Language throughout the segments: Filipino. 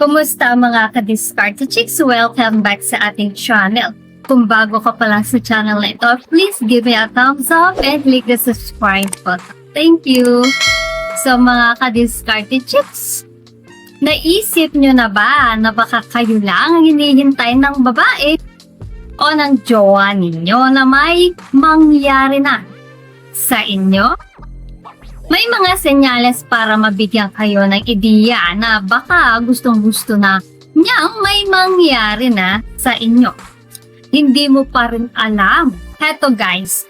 Kumusta mga ka-discard chicks? Welcome back sa ating channel. Kung bago ka pa lang sa channel na ito, please give me a thumbs up and click the subscribe button. Thank you! So mga ka-discard chicks, naisip nyo na ba na baka kayo lang ang hinihintay ng babae o ng jowa ninyo na may mangyari na sa inyo? May mga senyales para mabigyan kayo ng ideya na baka gustong-gusto na niyang may mangyari na sa inyo. Hindi mo pa rin alam. Heto guys,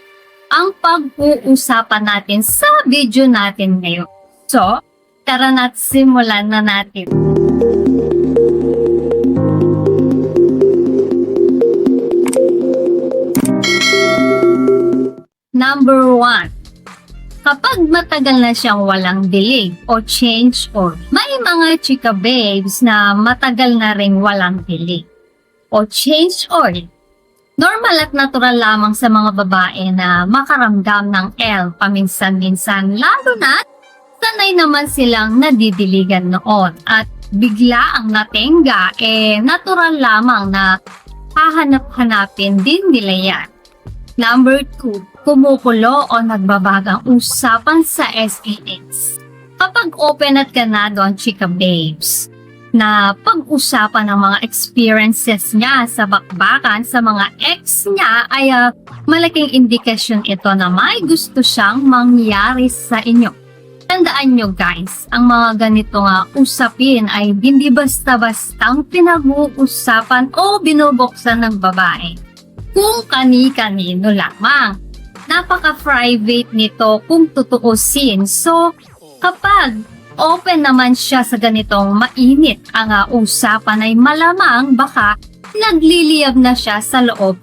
ang pag-uusapan natin sa video natin ngayon. So, tara na't simulan na natin. Number 1. Kapag matagal na siyang walang dilig o change or may mga chika babes na matagal na ring walang dilig o change or normal at natural lamang sa mga babae na makaramdam ng L paminsan-minsan, lalo na sanay naman silang nadidiligan noon at bigla ang natenga, natural lamang na hahanap-hanapin din nila yan. Number 2, kumukulo o nagbabagang usapan sa SNS. Kapag open at ganado ang chika babes, na pag-usapan ng mga experiences niya sa bakbakan sa mga ex niya ay malaking indikasyon ito na may gusto siyang mangyari sa inyo. Tandaan nyo guys, ang mga ganito nga usapin ay hindi basta-bastang pinag-uusapan o binubuksan ng babae. Kung kani-kanino lamang. Napaka-private nito kung tutuusin. So, kapag open naman siya sa ganitong mainit ang usapan ay malamang baka nagliliyab na siya sa loob.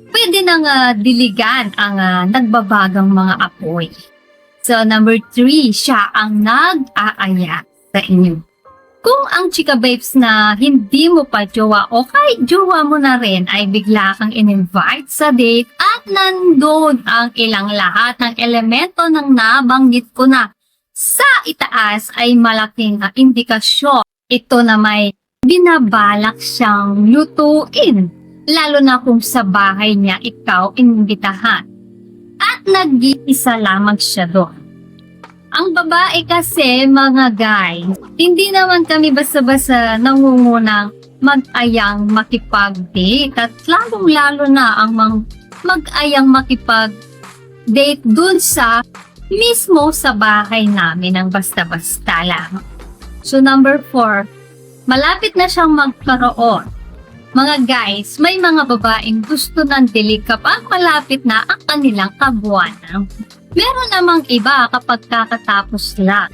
Pwede nang diligan ang nagbabagang mga apoy. So, number 3, siya ang nag-aaya sa inyo. Kung ang chika babes na hindi mo pa jowa o kahit jowa mo na rin ay bigla kang in-invite sa date at nandun ang ilang lahat ng elemento ng nabanggit ko na sa itaas ay malaking indikasyon. Ito na may binabalak siyang lutuin, lalo na kung sa bahay niya ikaw inimbitahan at nag-iisa lamang siya doon. Ang babae kasi, mga guys, hindi naman kami basta-basta nangungunang mag-ayang makipag-date at lalong-lalo na ang mag-ayang makipag-date dun sa mismo sa bahay namin ng basta-basta lang. So number 4, malapit na siyang magkaroon. Mga guys, may mga babaeng gusto ng dilig kapag malapit na ang kanilang kabuwanan. Meron namang iba kapag kakatapos lang.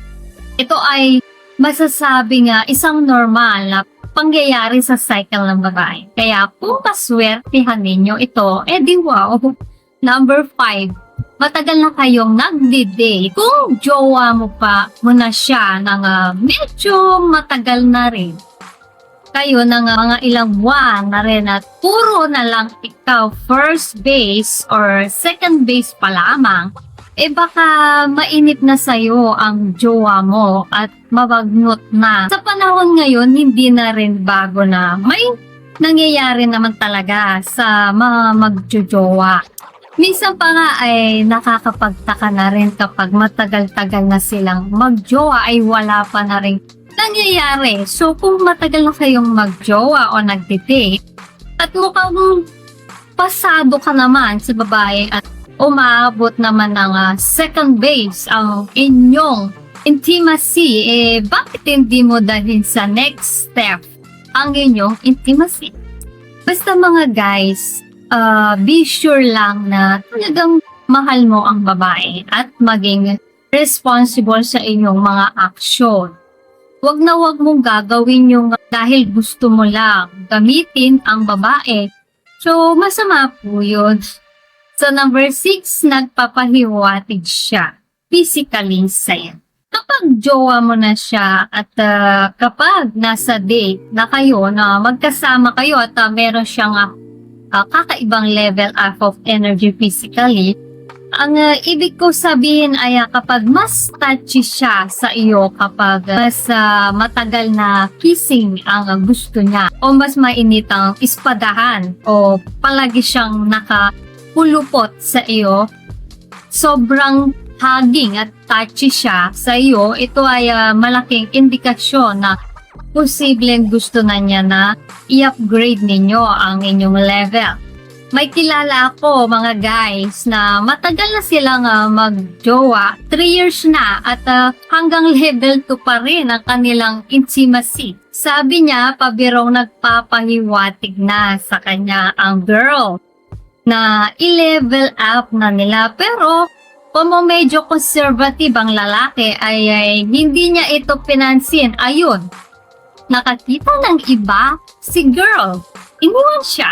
Ito ay masasabi nga isang normal na pangyayari sa cycle ng babae. Kaya kung paswertihan ninyo ito, di wow. Number 5, matagal na kayong nagdi-date. Kung jowa mo pa muna siya ng medyo matagal na rin. Kayo ng mga ilang buwan na rin at puro na lang ikaw first base or second base pa lamang, baka mainip na sa'yo ang jowa mo at mabagnot na. Sa panahon ngayon, hindi na rin bago na may nangyayari naman talaga sa mga magjojowa. Minsan pa nga ay nakakapagtaka na rin kapag matagal-tagal na silang magjowa ay wala pa na rin nangyayari. So kung matagal na kayong magjowa o nagdidate at mukhang pasado ka naman sa babae at umaabot naman ng second base ang inyong intimacy, bakit hindi mo dalhin sa next step ang inyong intimacy? Basta mga guys, be sure lang na talagang mahal mo ang babae at maging responsible sa inyong mga aksyon. Huwag na huwag mong gagawin yung dahil gusto mo lang gamitin ang babae. So, masama po yun. So, number 6, nagpapahiwatig siya physically sa'yo. Kapag jowa mo na siya at kapag nasa date na kayo, na magkasama kayo at meron siyang kakaibang level of energy physically, Ang ibig ko sabihin ay kapag mas touchy siya sa iyo, kapag mas matagal na kissing ang gusto niya, o mas mainit ang ispadahan, o palagi siyang nakapulupot sa iyo, sobrang hugging at touchy siya sa iyo, ito ay malaking indikasyon na posibleng gusto na niya na i-upgrade ninyo ang inyong level. May kilala ako mga guys na matagal na silang mag-jowa, 3 years na, at hanggang level 2 pa rin ang kanilang intimacy. Sabi niya, pabirong nagpapahiwatig na sa kanya ang girl na i-level up na nila, pero kung medyo conservative ang lalaki ay hindi niya ito pinansin. Ayun, nakakita ng iba si girl, iniwan siya.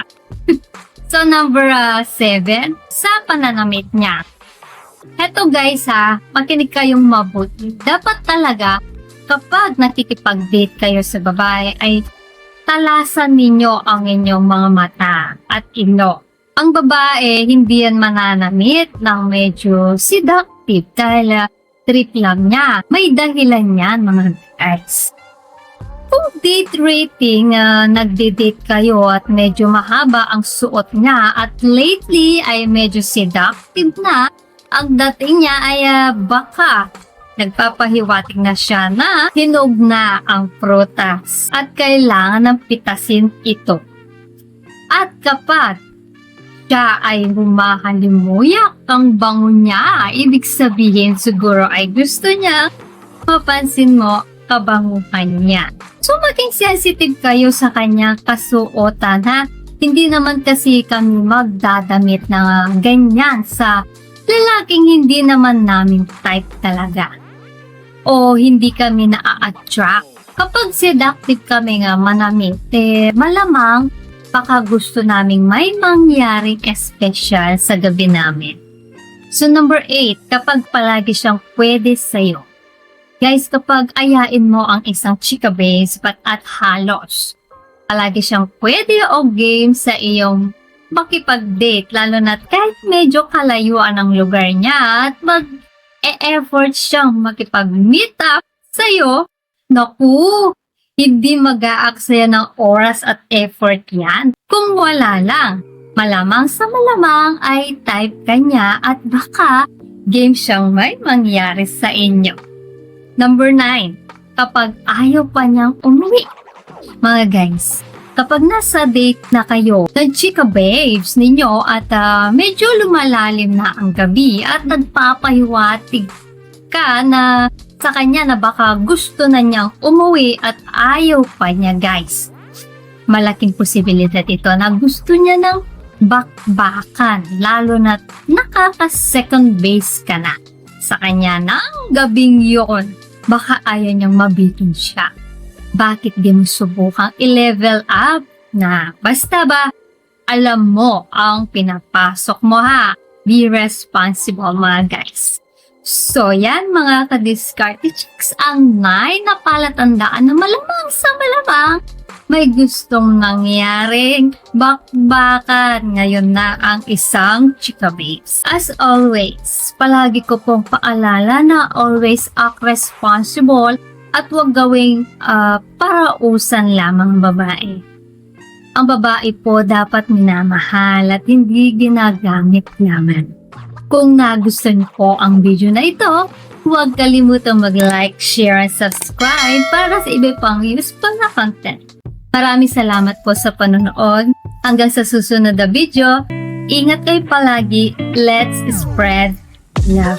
So, number 7, sa pananamit niya. Heto guys makinig kayong mabuti. Dapat talaga, kapag nakikipag-date kayo sa babae, ay talasan ninyo ang inyong mga mata at ino. Ang babae, hindi yan mananamit ng medyo seductive dahil trip lang niya. May dahilan yan mga guys. Kung date rating, nagde-date kayo at medyo mahaba ang suot niya at lately ay medyo seductive na, ang dating niya ay baka nagpapahiwatig na siya na hinog na ang prutas at kailangan ng pitasin ito. At kapag siya ay humahalimuyak ang bango niya, ibig sabihin siguro ay gusto niya mapansin mo kabanguhan niya. So, maging sensitive kayo sa kanyang kasuotan Hindi naman kasi kami magdadamit na ganyan sa lalaking hindi naman namin type talaga. O hindi kami na-attract. Kapag seductive kami nga manamit, malamang baka gusto naming may mangyaring espesyal sa gabi namin. So, number 8, kapag palagi siyang pwede sa'yo. Guys, kapag ayain mo ang isang chika base at halos, palagi siyang pwede o game sa iyong makipag-date, lalo na kahit medyo kalayuan ang lugar niya at mag-e-effort siyang makipag-meet up sa'yo, naku, hindi mag-aaksaya ng oras at effort yan. Kung wala lang, malamang sa malamang ay type ka niya at baka game siyang may mangyari sa inyo. Number 9, kapag ayaw pa niyang umuwi. Mga guys, kapag nasa date na kayo ng chika babes ninyo at medyo lumalalim na ang gabi at nagpapahiwatig ka na sa kanya na baka gusto na niyang umuwi at ayaw pa niya guys. Malaking posibilidad ito na gusto niya ng bakbakan, lalo na nakaka-second base ka na sa kanya ng gabing yun. Baka ayaw niyang mabitin siya. Bakit di mo subukang i-level up na basta ba alam mo ang pinapasok mo Be responsible mga guys. So yan mga ka-discarte chicks, ang 9 na palatandaan na malamang sa malamang may gustong nangyaring bakbakan ngayon na ang isang chika babes. As always, palagi ko pong paalala na always act responsible at huwag gawing parausan lamang babae. Ang babae po dapat minamahal at hindi ginagamit lamang. Kung nagustuhan niyo po ang video na ito, huwag kalimutang mag-like, share, and subscribe para sa iba pang useful na content. Maraming salamat po sa panonood. Hanggang sa susunod na video, ingat kayo palagi. Let's spread love.